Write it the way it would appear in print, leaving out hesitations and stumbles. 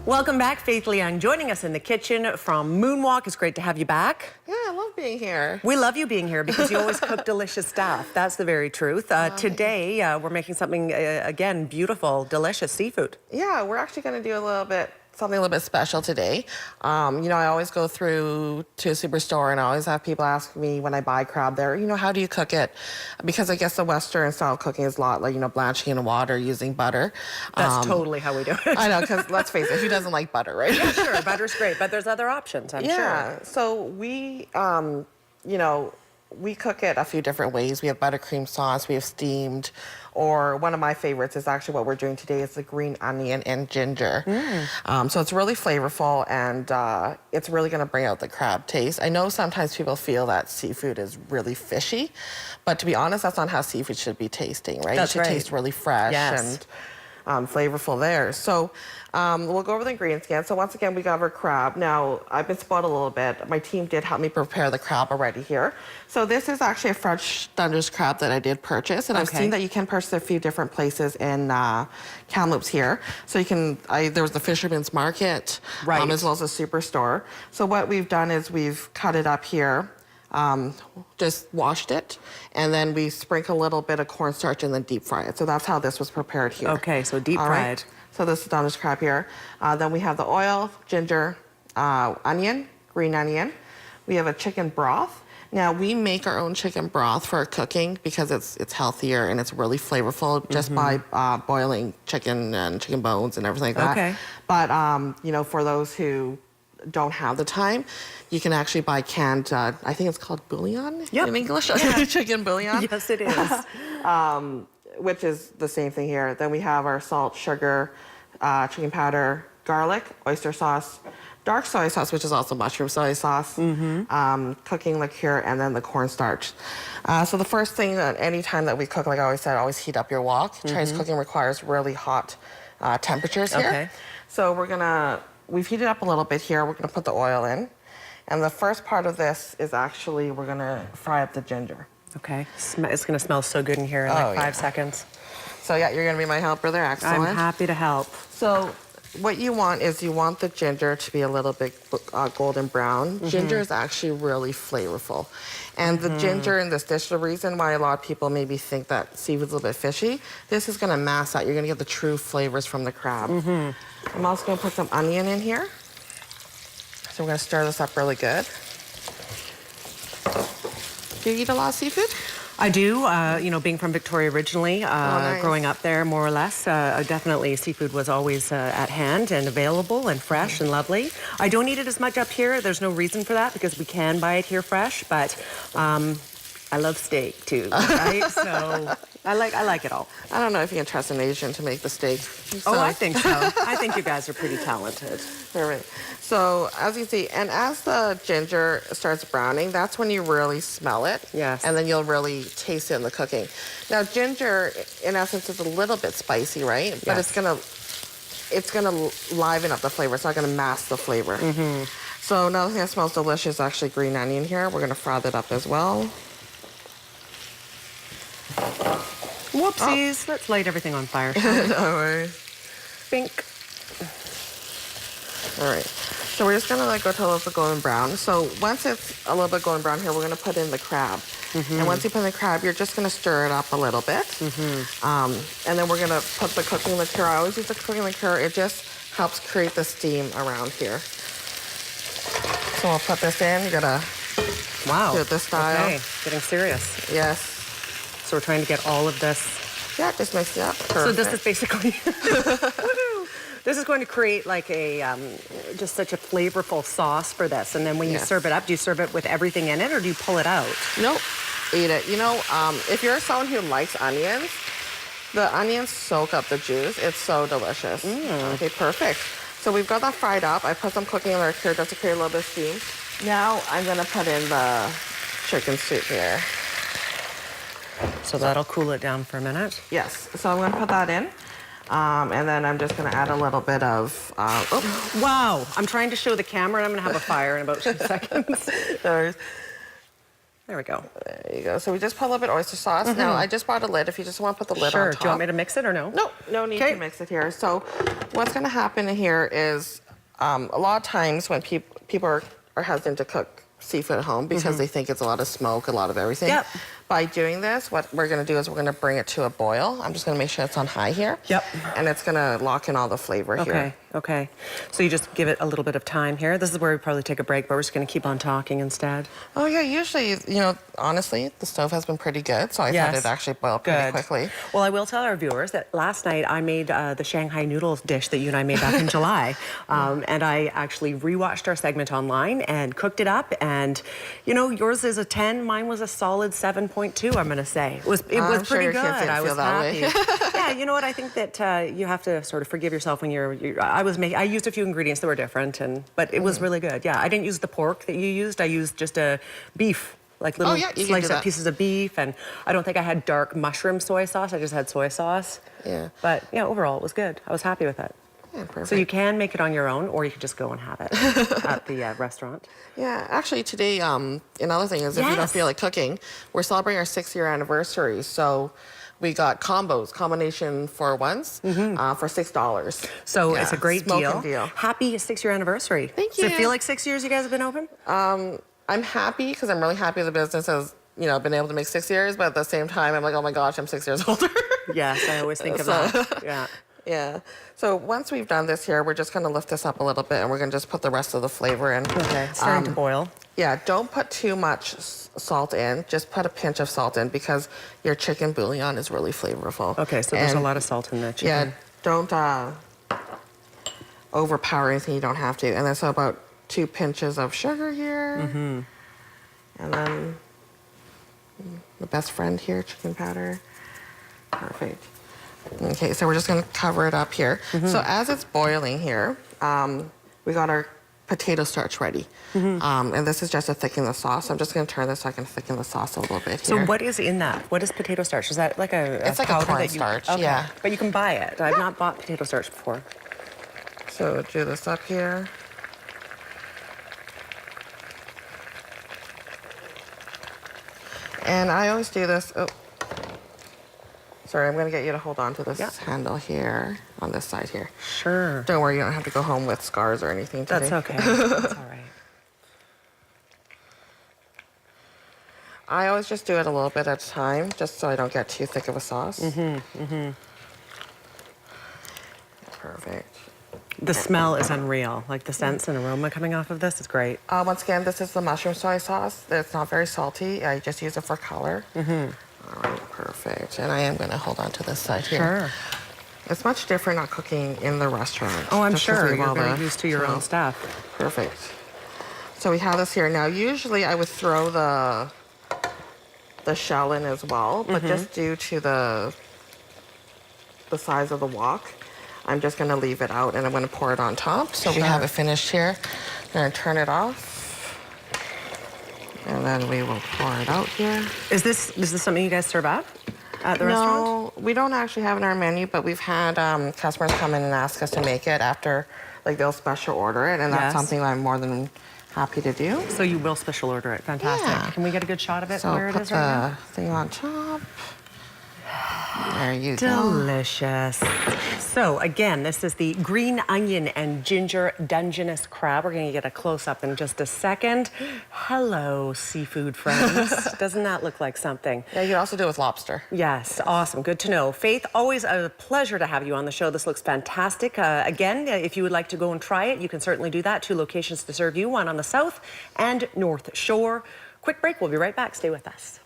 Welcome back, Faith Leung, joining us in the kitchen from Moonwalk. It's great to have you back. Yeah, I love being here. We love you being here because you always cook delicious stuff. That's the very truth. Today, we're making something, again, beautiful, delicious seafood. Yeah, we're actually going to do something a little bit special today. You know, I always go through to a superstore and I always have people ask me when I buy crab there, you know, how do you cook it? Because I guess the Western style of cooking is a lot like, you know, blanching in water using butter. That's totally how we do it. I know, because let's face it, who doesn't like butter, right? Yeah, sure, butter's great, but there's other options, I'm sure. Yeah, so we, you know, we cook it a few different ways. We have buttercream sauce, we have steamed, or one of my favorites is actually what we're doing today is the green onion and ginger. So it's really flavorful and it's really gonna bring out the crab taste. I know sometimes people feel that seafood is really fishy, but to be honest, that's not how seafood should be tasting, right? That's it should right. taste really fresh and flavorful there. So we'll go over the ingredients again. So once again, we got our crab. Now, I've been spoiled a little bit. My team did help me prepare the crab already here. So this is actually a fresh Dungeness crab that I did purchase. And I've seen that you can purchase a few different places in Kamloops here. So you can, there was the Fisherman's Market, as well as a superstore. So what we've done is we've cut it up here. Just washed it, and then we sprinkle a little bit of cornstarch and then deep fry it. So that's how this was prepared here. Okay, so deep fried. Right. So this is Dungeness crab here. Then we have the oil, ginger, onion, green onion. We have a chicken broth. Now we make our own chicken broth for our cooking because it's healthier and it's really flavorful just by boiling chicken and chicken bones and everything like that. Okay. But you know, for those who don't have the time, you can actually buy canned, I think it's called bouillon in English, chicken bouillon. Yes, it is. Which is the same thing here. Then we have our salt, sugar, chicken powder, garlic, oyster sauce, dark soy sauce, which is also mushroom soy sauce, cooking liqueur, and then the cornstarch. So the first thing that any time that we cook, like I always said, always heat up your wok. Chinese cooking requires really hot temperatures here. So we've heated up a little bit here. We're gonna put the oil in. And the first part of this is actually, we're gonna fry up the ginger. Okay, it's gonna smell so good in here in like 5 seconds. So yeah, you're gonna be my helper there, excellent. I'm happy to help. So what you want is you want the ginger to be a little bit golden brown. Ginger is actually really flavorful. And the ginger in this dish, the reason why a lot of people maybe think that seafood's a little bit fishy, this is gonna mask that. You're gonna get the true flavors from the crab. I'm also gonna put some onion in here. So we're gonna stir this up really good. Do you eat a lot of seafood? I do, you know, being from Victoria originally, growing up there more or less, definitely seafood was always at hand and available and fresh and lovely. I don't eat it as much up here. There's no reason for that because we can buy it here fresh, but I love steak too, right? So I like it all. I don't know if you can trust an Asian to make the steak. So. Oh, I think so. I think you guys are pretty talented. All right. So as you see, and as the ginger starts browning, that's when you really smell it. Yes. And then you'll really taste it in the cooking. Now ginger, in essence, is a little bit spicy, right? But it's gonna liven up the flavor. It's not gonna mask the flavor. So another thing that smells delicious is actually green onion here. We're gonna fry that up as well. Whoopsies. Let's light everything on fire. No worries. Bink. All right. So we're just gonna go to a little bit golden brown. So once it's a little bit golden brown here, we're gonna put in the crab. And once you put in the crab, you're just gonna stir it up a little bit. And then we're gonna put the cooking liqueur. I always use the cooking liqueur. It just helps create the steam around here. So we'll put this in. You gotta do it this style. Okay, getting serious. Yes. So we're trying to get all of this. Yeah, just mix it up. Perfect. So this is basically, this is going to create like a, just such a flavorful sauce for this. And then when you serve it up, do you serve it with everything in it or do you pull it out? Nope, eat it. You know, if you're someone who likes onions, the onions soak up the juice. It's so delicious. Okay, perfect. So we've got that fried up. I put some cooking liqueur just to create a little bit of steam. Now I'm gonna put in the chicken soup here. So that'll cool it down for a minute? Yes, so I'm gonna put that in. And then I'm just gonna add a little bit of, Wow, I'm trying to show the camera and I'm gonna have a fire in about 2 seconds. There we go. There you go. So we just put a little bit of oyster sauce. Now, I just brought a lid if you just want to put the lid on top. Sure. Do you want me to mix it or no? No, no need to mix it here. So what's going to happen here is a lot of times when people are hesitant to cook seafood at home because they think it's a lot of smoke, a lot of everything. Yep. By doing this, what we're going to do is we're going to bring it to a boil. I'm just going to make sure it's on high here. Yep. And it's going to lock in all the flavor here. Okay. So you just give it a little bit of time here. This is where we probably take a break, but we're just going to keep on talking instead. Oh, yeah. Usually, you know, honestly, the stove has been pretty good, so I thought it actually boiled pretty quickly. Well, I will tell our viewers that last night I made the Shanghai noodles dish that you and I made back in July. And I actually rewatched our segment online and cooked it up. And, you know, yours is a 10. Mine was a solid 7.2, I'm going to say. It was pretty good. I was happy. Yeah, you know what? I think that you have to sort of forgive yourself when I used a few ingredients that were different, but it was really good. Yeah, I didn't use the pork that you used. I used just a beef, like little sliced up pieces of beef, and I don't think I had dark mushroom soy sauce. I just had soy sauce. Yeah. But yeah, overall it was good. I was happy with it. Yeah, perfect. So you can make it on your own, or you could just go and have it at the restaurant. Yeah, actually today, another thing is if you don't feel like cooking, we're celebrating our 6-year anniversary, so we got combination for ones for $6. So it's a great deal. Happy 6-year anniversary. Thank you. Does it feel like 6 years you guys have been open? I'm happy because I'm really happy the business has, you know, been able to make 6 years, but at the same time, I'm like, oh my gosh, I'm 6 years older. Yes, I always think of that. Yeah. Yeah. So once we've done this here, we're just going to lift this up a little bit, and we're going to just put the rest of the flavor in. Okay. It's starting to boil. Yeah. Don't put too much salt in. Just put a pinch of salt in because your chicken bouillon is really flavorful. Okay. So there's a lot of salt in the chicken. Yeah. Don't overpower anything you don't have to. And then so about 2 pinches of sugar here. And then the best friend here, chicken powder. Perfect. Okay, so we're just going to cover it up here. So as it's boiling here, we got our potato starch ready. And this is just to thicken the sauce. I'm just going to turn this so I can thicken the sauce a little bit here. So what is in that? What is potato starch? Is that like it's like a cornstarch, yeah. But you can buy it. I've not bought potato starch before. So do this up here. And I always do this. Oh. Sorry, I'm going to get you to hold on to this handle here, on this side here. Sure. Don't worry, you don't have to go home with scars or anything today. That's okay. That's all right. I always just do it a little bit at a time, just so I don't get too thick of a sauce. Perfect. The smell is unreal. Like the scents and aroma coming off of this is great. Once again, this is the mushroom soy sauce. It's not very salty. I just use it for color. All right, perfect. And I am going to hold on to this side here. Sure. It's much different not cooking in the restaurant. Oh, I'm sure. You're very used to your own stuff. Perfect. So we have this here. Now, usually I would throw the shell in as well, but just due to the size of the wok, I'm just going to leave it out, and I'm going to pour it on top. So we have it finished here. I'm going to turn it off. And then we will pour it out here. Is this something you guys serve up at the restaurant? No, we don't actually have it in our menu, but we've had customers come in and ask us to make it after, like they'll special order it, and that's something that I'm more than happy to do. So you will special order it. Fantastic. Yeah. Can we get a good shot of it where it is right now? So put the thing on top. There you go. Delicious. So again, this is the green onion and ginger Dungeness crab. We're going to get a close-up in just a second. Hello, seafood friends. Doesn't that look like something? Yeah, you can also do it with lobster. Yes, awesome. Good to know. Faith, always a pleasure to have you on the show. This looks fantastic. Again, if you would like to go and try it, you can certainly do that. 2 locations to serve you, one on the south and north shore. Quick break. We'll be right back. Stay with us.